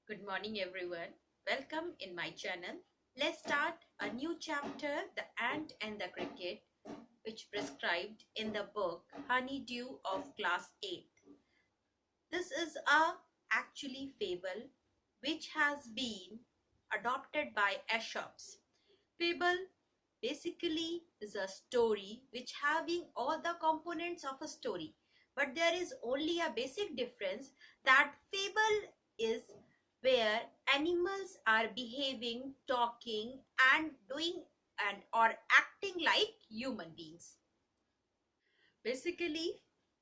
Good morning, everyone. Welcome in my channel. Let's start a new chapter, The Ant and the Cricket, which prescribed in the book Honeydew of Class 8. This is a actually fable which has been adopted by Aesop's. Fable basically is a story which having all the components of a story, but there is only a basic difference that fable is where animals are behaving, talking and doing and or acting like human beings. Basically,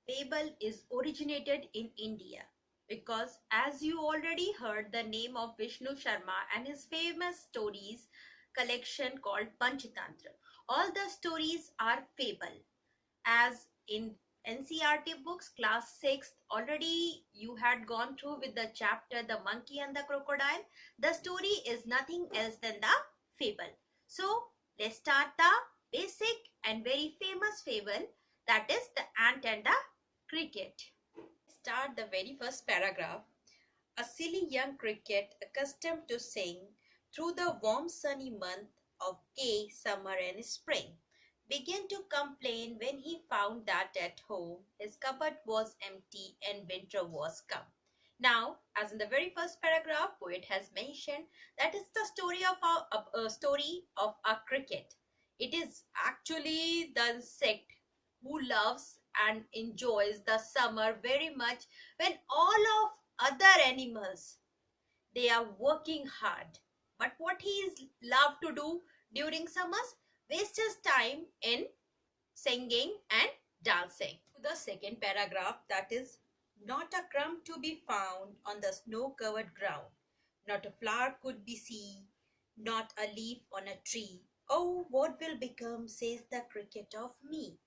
fable is originated in India because, as you already heard the name of Vishnu Sharma and his famous stories collection called Panchatantra. All the stories are fable, as in NCERT books class 6th already you had gone through with the chapter The Monkey and the Crocodile. The story is nothing else than the fable. So let's start the basic and very famous fable, that is The Ant and the Cricket. Start the very first paragraph. A silly young cricket accustomed to sing through the warm sunny month of gay summer and spring began to complain when he found that at home his cupboard was empty and winter was come. Now, as in the very first paragraph, poet has mentioned that is the story of a story of a cricket. It is actually the insect who loves and enjoys the summer very much, when all of other animals, they are working hard. But what he is love to do during summers? Waste his time in singing and dancing. To the second paragraph, that is, not a crumb to be found on the snow-covered ground. Not a flower could be seen, not a leaf on a tree. Oh, what will become, says the cricket, of me?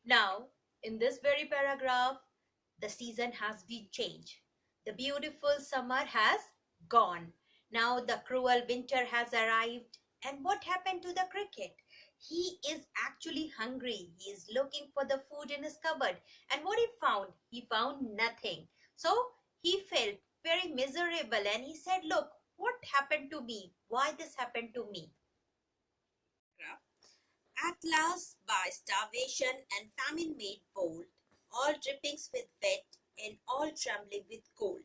Now, in this very paragraph, the season has been changed. The beautiful summer has gone. Now the cruel winter has arrived. And what happened to the cricket? He is actually hungry. He is looking for the food in his cupboard. And what he found? He found nothing. So he felt very miserable and he said, look, what happened to me? Why this happened to me? At last, by starvation and famine made bold, all drippings with wet and all trembling with cold,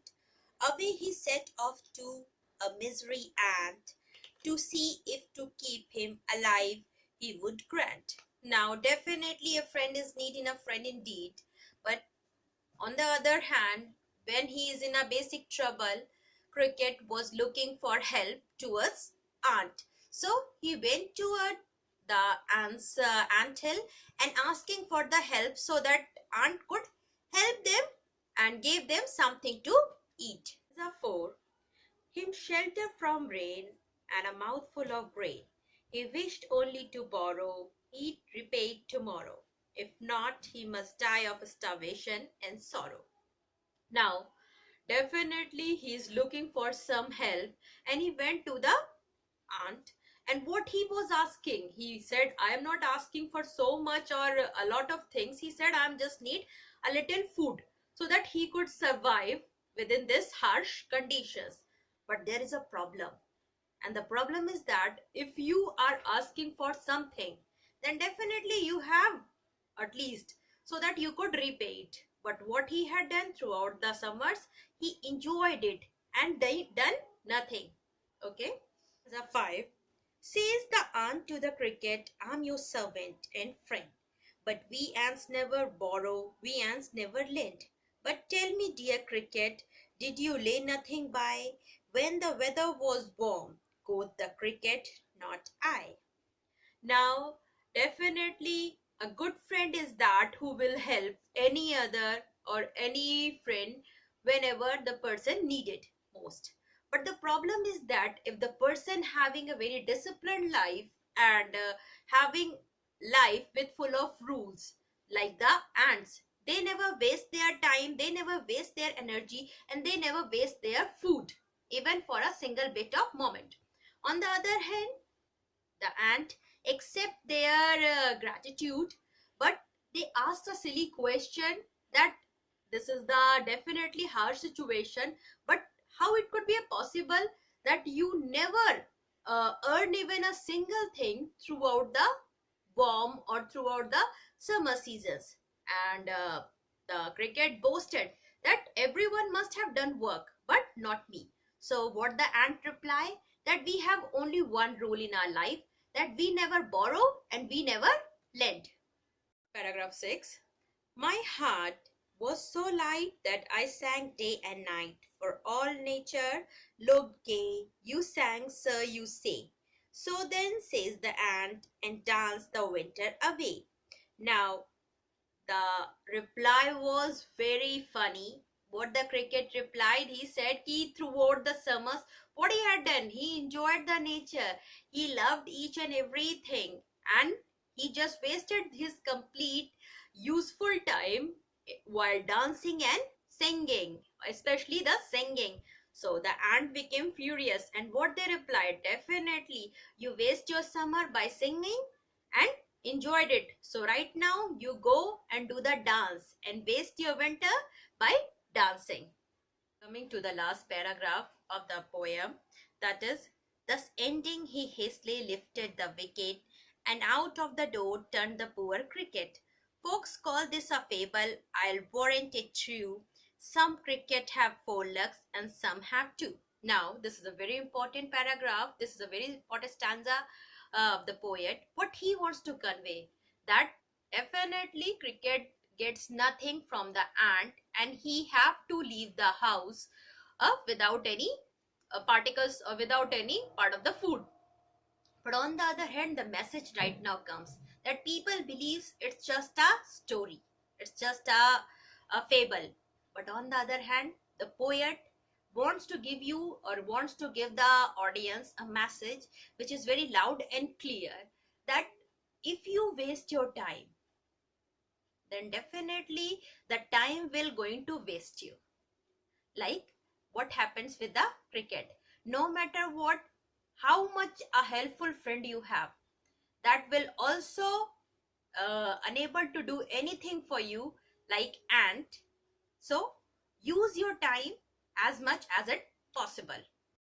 away he set off to a misery ant, to see if to keep him alive he would grant. Now, definitely a friend is needing a friend indeed, but on the other hand, when he is in a basic trouble, Cricket was looking for help to his aunt. So he went to the ant's anthill and asking for the help so that aunt could help them and gave them something to eat. Therefore, him shelter from rain and a mouthful of grain. He wished only to borrow, he'd repay tomorrow. If not, he must die of starvation and sorrow. Now, definitely he is looking for some help and he went to the aunt. And what he was asking, he said, I am not asking for so much or a lot of things. He said, I am just need a little food so that he could survive within this harsh conditions. But there is a problem. And the problem is that if you are asking for something, then definitely you have at least so that you could repay it. But what he had done throughout the summers, he enjoyed it and they done nothing. Okay. The 5. Says the ant to the cricket, I'm your servant and friend. But we ants never borrow, we ants never lend. But tell me, dear cricket, did you lay nothing by when the weather was warm? Quoth the cricket, not I. Now, definitely a good friend is that who will help any other or any friend whenever the person needed most. But the problem is that if the person having a very disciplined life and having life with full of rules, like the ants, they never waste their time, they never waste their energy, and they never waste their food, even for a single bit of moment. On the other hand, the ant accept their gratitude, but they ask a silly question that this is the definitely harsh situation, but how it could be possible that you never earn even a single thing throughout the warm or throughout the summer seasons. And the cricket boasted that everyone must have done work, but not me. So what the ant replied, that we have only one rule in our life, that we never borrow and we never lend. Paragraph 6. My heart was so light that I sang day and night, for all nature looked gay. You sang, sir, you say. So then says the ant, and danced the winter away. Now, the reply was very funny. What the cricket replied, he said he throughout the summers, what he had done, he enjoyed the nature, he loved each and everything, and he just wasted his complete useful time while dancing and singing, especially the singing. So the ant became furious, and what they replied, definitely you waste your summer by singing and enjoyed it. So right now you go and do the dance and waste your winter by dancing. Coming to the last paragraph of the poem, that is, thus ending he hastily lifted the wicket and out of the door turned the poor cricket. Folks call this a fable, I'll warrant it true. Some cricket have four legs and some have two. Now, this is a very important paragraph. This is a very important stanza of the poet. What he wants to convey, that definitely cricket gets nothing from the ant and he have to leave the house without any particles or without any part of the food. But on the other hand, the message right now comes that people believes it's just a story, it's just a fable. But on the other hand, the poet wants to give you or wants to give the audience a message which is very loud and clear, that if you waste your time, then definitely the time will going to waste you. Like what happens with the cricket, no matter what, how much a helpful friend you have, that will also unable to do anything for you like ant. So use your time as much as it possible.